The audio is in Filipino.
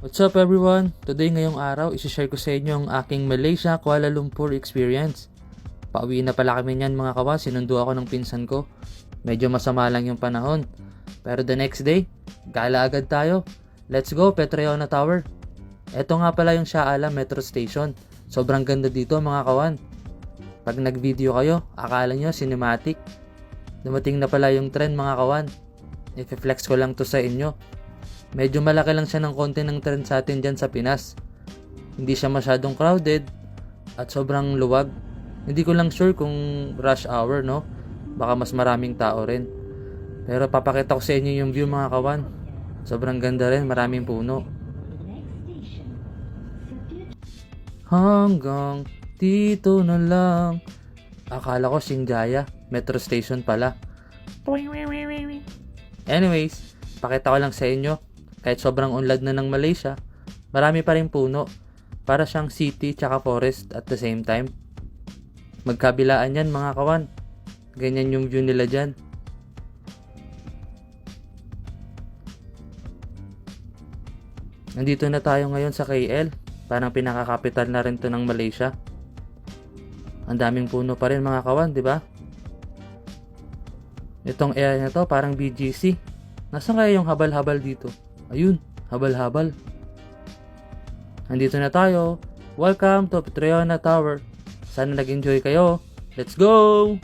What's up everyone? Today ngayong araw, isi-share ko sa inyo ang aking Malaysia Kuala Lumpur experience. Pauwi na pala kami niyan mga kawan, sinundo ako ng pinsan ko. Medyo masama lang yung panahon. Pero the next day, gala agad tayo. Let's go, Petroleona Tower. Ito nga pala yung Shah Alam Metro Station. Sobrang ganda dito mga kawan. Pag nag-video kayo, akala nyo cinematic. Dumating na pala yung trend mga kawan. I-flex ko lang to sa inyo. Medyo malaki lang siya ng konti ng trend sa atin dyan sa Pinas. Hindi siya masyadong crowded at sobrang luwag. Hindi ko lang sure kung rush hour, no? Baka mas maraming tao rin. Pero papakita ko sa inyo yung view mga kawan. Sobrang ganda rin, maraming puno. Hanggang dito na lang. Akala ko Singjaya, Metro Station pala. Anyways, pakita ko lang sa inyo. Kahit sobrang unlad na ng Malaysia, marami pa rin puno. Para siyang city tsaka forest at the same time. Magkabilaan yan mga kawan. Ganyan yung view nila dyan. Nandito na tayo ngayon sa KL. Parang pinaka-capital na rin to ng Malaysia. Ang daming puno pa rin mga kawan, di ba? Itong area na to parang BGC. Nasaan kaya yung habal-habal dito? Ayun, habal-habal. Nandito na tayo. Welcome to Petroleona Tower. Sana nag-enjoy kayo. Let's go!